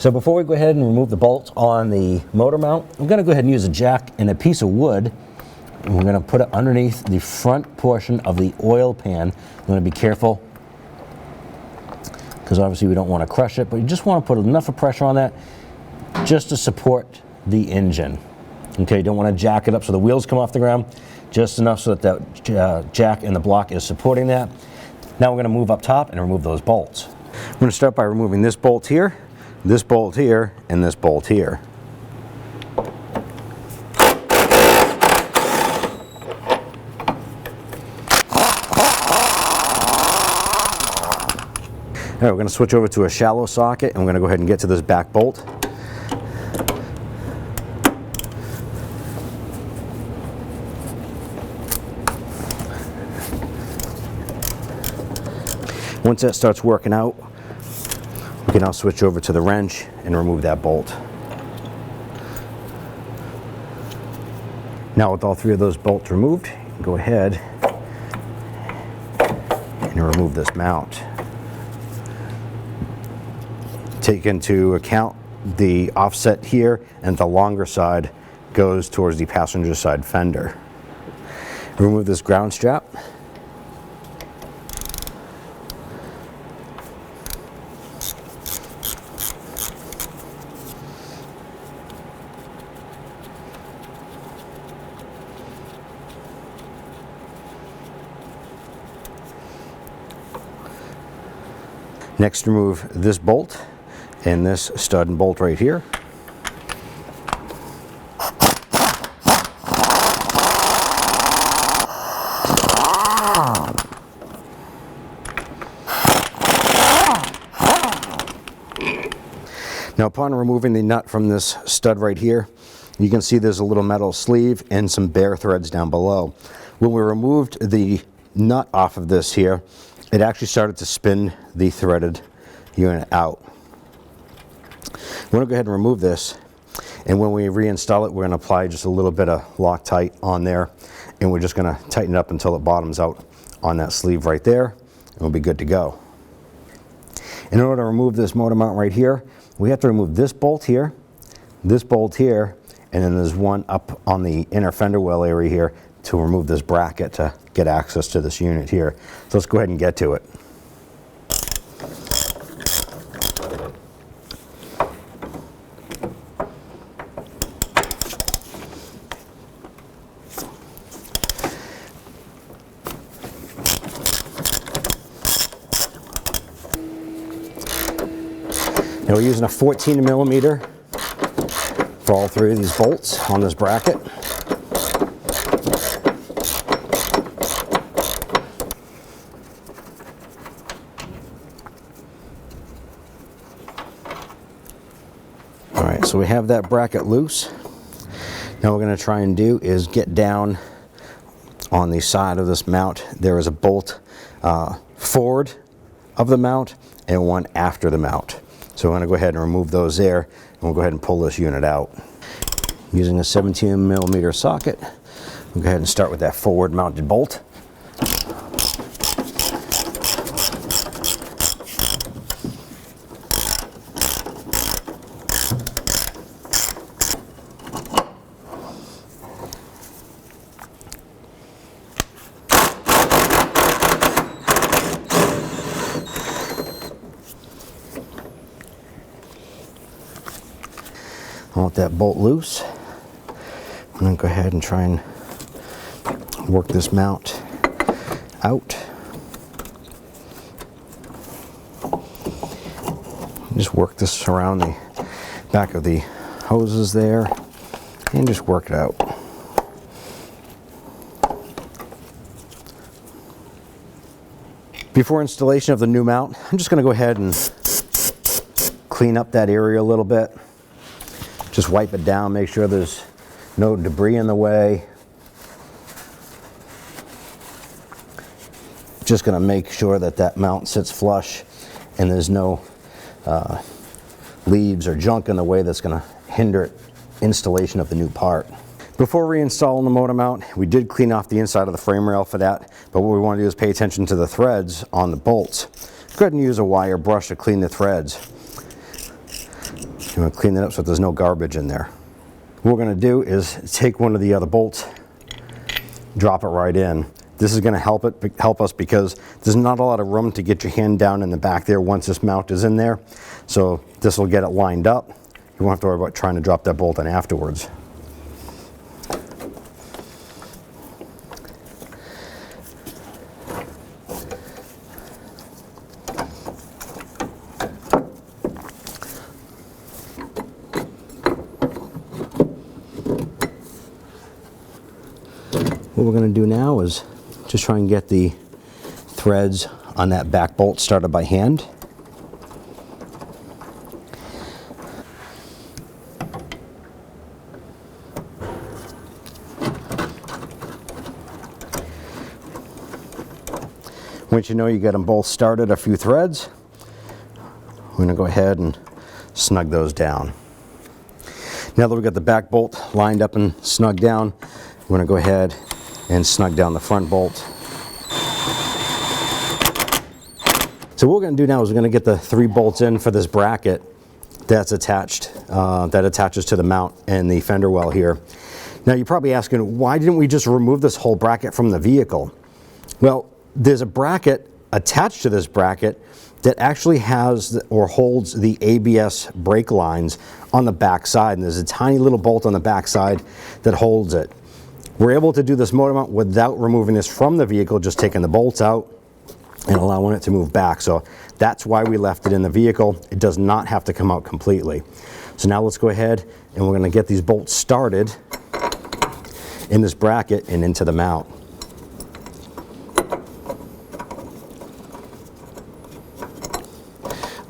So before we go ahead and remove the bolt on the motor mount, I'm going to go ahead and use a jack and a piece of wood. And we're going to put it underneath the front portion of the oil pan. I'm going to be careful because obviously we don't want to crush it, but you just want to put enough of pressure on that just to support the engine. Okay, you don't want to jack it up so the wheels come off the ground, just enough so that that jack and the block is supporting that. Now we're going to move up top and remove those bolts. I'm going to start by removing this bolt here, and this bolt here. All right, we're going to switch over to a shallow socket, and we're going to go ahead and get to this back bolt. Once that starts working out, we can now switch over to the wrench and remove that bolt. Now with all three of those bolts removed, go ahead and remove this mount. Take into account the offset here, and the longer side goes towards the passenger side fender. Remove this ground strap. Next, remove this bolt and this stud and bolt right here. Now, upon removing the nut from this stud right here, you can see there's a little metal sleeve and some bare threads down below. When we removed the nut off of this here, it actually started to spin the threaded unit out. We're going to go ahead and remove this, and when we reinstall it, we're going to apply just a little bit of Loctite on there, and we're just going to tighten it up until it bottoms out on that sleeve right there, and we'll be good to go. In order to remove this motor mount right here, we have to remove this bolt here, and then there's one up on the inner fender well area here to remove this bracket to get access to this unit here. So let's go ahead and get to it. Now we're using a 14 millimeter for all three of these bolts on this bracket. All right, so we have that bracket loose. Now what we're going to try and do is get down on the side of this mount. There is a bolt forward of the mount and one after the mount. So we're going to go ahead and remove those there, and we'll go ahead and pull this unit out. Using a 17 millimeter socket, we'll go ahead and start with that forward mounted bolt. I want that bolt loose. I'm going to go ahead and try and work this mount out. Just work this around the back of the hoses there and just work it out. Before installation of the new mount, I'm just going to go ahead and clean up that area a little bit. Just wipe it down, make sure there's no debris in the way. Just going to make sure that that mount sits flush and there's no leaves or junk in the way that's going to hinder installation of the new part. Before reinstalling the motor mount, we did clean off the inside of the frame rail for that, but what we want to do is pay attention to the threads on the bolts. Go ahead and use a wire brush to clean the threads. I'm going to clean that up so there's no garbage in there. What we're going to do is take one of the other bolts, drop it right in. This is going to help us because there's not a lot of room to get your hand down in the back there once this mount is in there. So this will get it lined up. You won't have to worry about trying to drop that bolt in afterwards. What we're going to do now is just try and get the threads on that back bolt started by hand. Once you know you get them both started, a few threads, we're going to go ahead and snug those down. Now that we've got the back bolt lined up and snugged down, we're going to go ahead and snug down the front bolt. So what we're going to do now is we're going to get the 3 bolts in for this bracket that's attached, that attaches to the mount and the fender well here. Now you're probably asking, why didn't we just remove this whole bracket from the vehicle? Well, there's a bracket attached to this bracket that actually has or holds the ABS brake lines on the back side, and there's a tiny little bolt on the back side that holds it. We're able to do this motor mount without removing this from the vehicle, just taking the bolts out and allowing it to move back. So that's why we left it in the vehicle. It does not have to come out completely. So now let's go ahead and we're going to get these bolts started in this bracket and into the mount.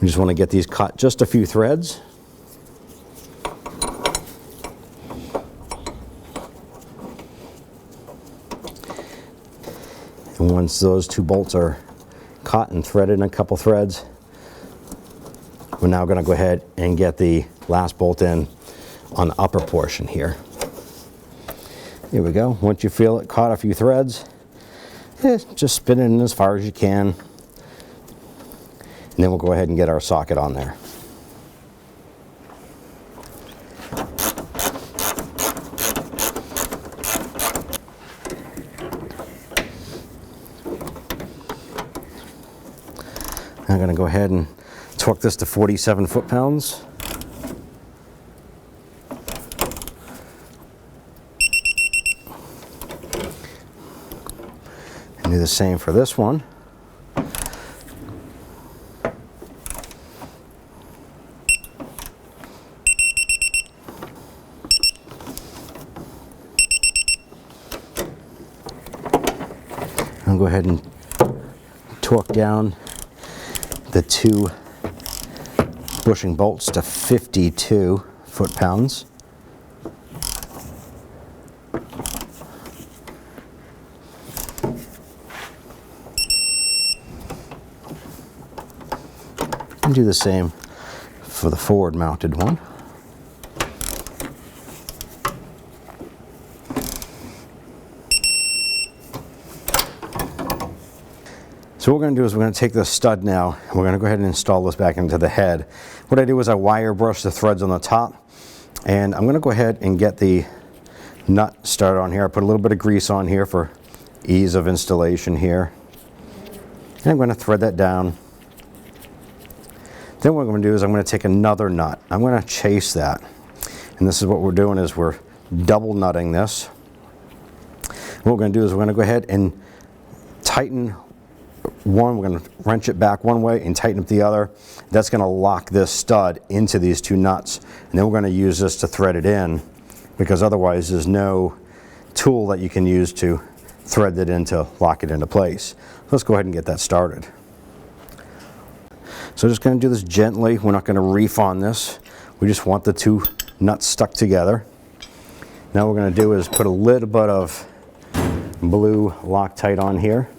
We just want to get these cut just a few threads. And once those 2 bolts are cut and threaded in a couple threads, we're now going to go ahead and get the last bolt in on the upper portion here. Here we go. Once you feel it caught a few threads, just spin it in as far as you can. And then we'll go ahead and get our socket on there. I'm going to go ahead and torque this to 47 foot-pounds. And do the same for this one. I'll go ahead and torque down the 2 bushing bolts to 52 foot-pounds. And do the same for the forward mounted one. So what we're going to do is we're going to take this stud now and we're going to go ahead and install this back into the head. What I do is I wire brush the threads on the top, and I'm going to go ahead and get the nut started on here. I put a little bit of grease on here for ease of installation here. And I'm going to thread that down. Then what I'm going to do is I'm going to take another nut. I'm going to chase that. And this is what we're doing, is we're double nutting this. What we're going to do is we're going to go ahead and tighten one. We're going to wrench it back one way and tighten up the other. That's going to lock this stud into these 2 nuts. And then we're going to use this to thread it in, because otherwise there's no tool that you can use to thread it in to lock it into place. Let's go ahead and get that started. So just going to do this gently. We're not going to reef on this. We just want the 2 nuts stuck together. Now what we're going to do is put a little bit of blue Loctite on here.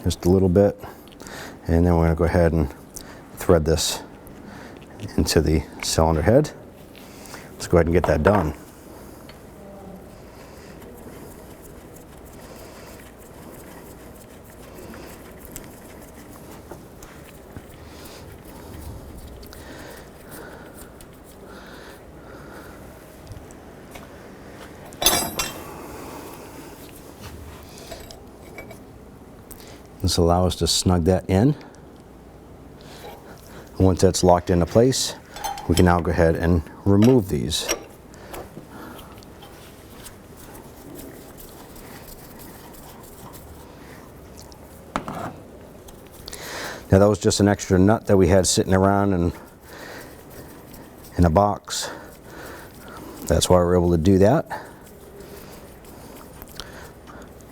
Just a little bit. And then we're going to go ahead and thread this into the cylinder head. Let's go ahead and get that done. This will allow us to snug that in. And once that's locked into place, we can now go ahead and remove these. Now that was just an extra nut that we had sitting around in a box. That's why we were able to do that.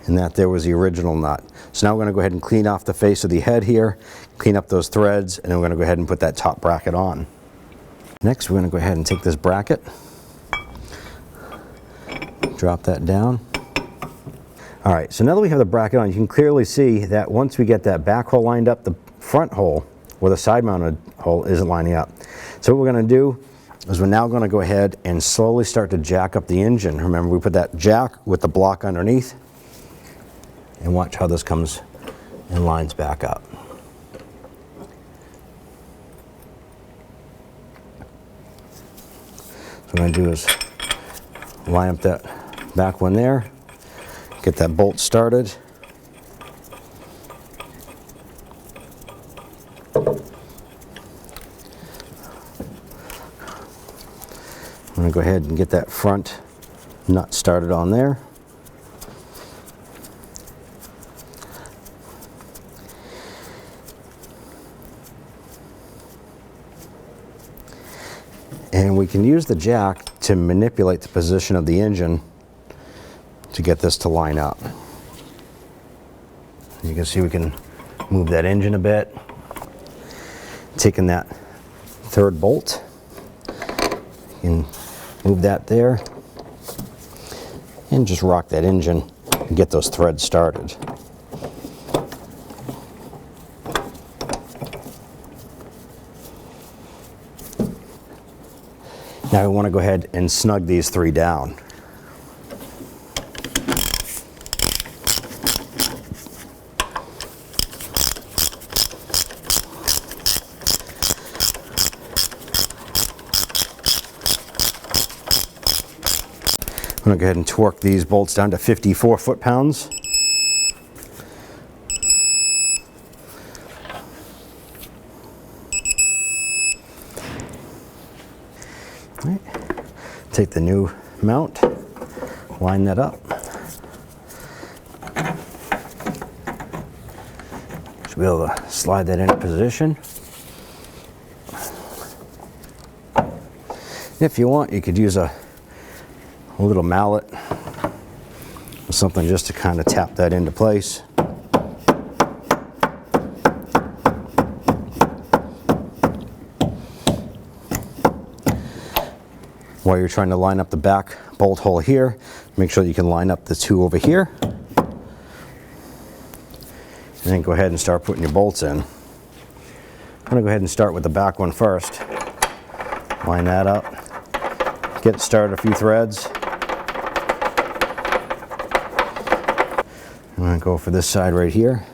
And that there was the original nut. So now we're going to go ahead and clean off the face of the head here, clean up those threads, and then we're going to go ahead and put that top bracket on. Next, we're going to go ahead and take this bracket, drop that down. All right, so now that we have the bracket on, you can clearly see that once we get that back hole lined up, the front hole or the side mounted hole isn't lining up. So what we're going to do is we're now going to go ahead and slowly start to jack up the engine. Remember, we put that jack with the block underneath, and watch how this comes and lines back up. So what I'm going to do is line up that back one there, get that bolt started. I'm going to go ahead and get that front nut started on there. And we can use the jack to manipulate the position of the engine to get this to line up. You can see we can move that engine a bit. Taking that third bolt, you can move that there and just rock that engine and get those threads started. Now we want to go ahead and snug these three down. I'm going to go ahead and torque these bolts down to 54 foot-pounds. Right. Take the new mount, line that up. Should be able to slide that into position. If you want, you could use a little mallet or something just to kind of tap that into place. While you're trying to line up the back bolt hole here, make sure you can line up the two over here. And then go ahead and start putting your bolts in. I'm going to go ahead and start with the back one first. Line that up. Get it started a few threads. I'm going to go for this side right here.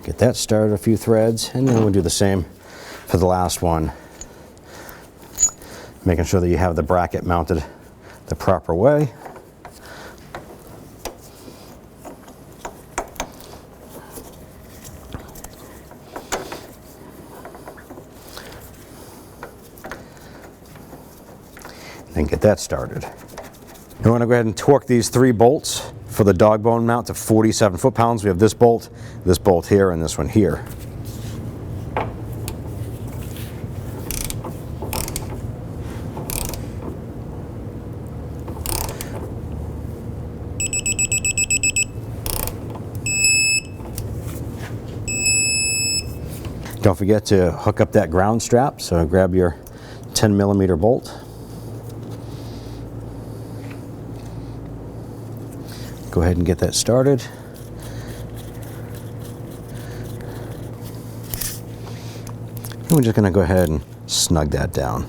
Get that started a few threads, and then we'll do the same for the last one. Making sure that you have the bracket mounted the proper way. And get that started. Now we're going to go ahead and torque these three bolts for the dog bone mount to 47 foot-pounds. We have this bolt here, and this one here. Don't forget to hook up that ground strap, so grab your 10mm bolt. Go ahead and get that started. And we're just going to go ahead and snug that down.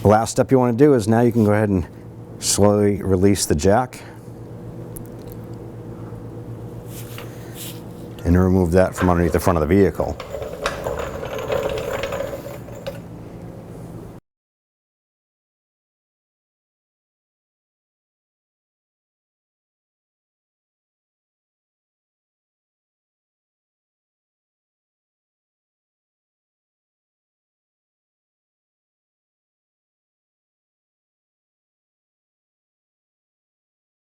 The last step you want to do is now you can go ahead and slowly release the jack and remove that from underneath the front of the vehicle.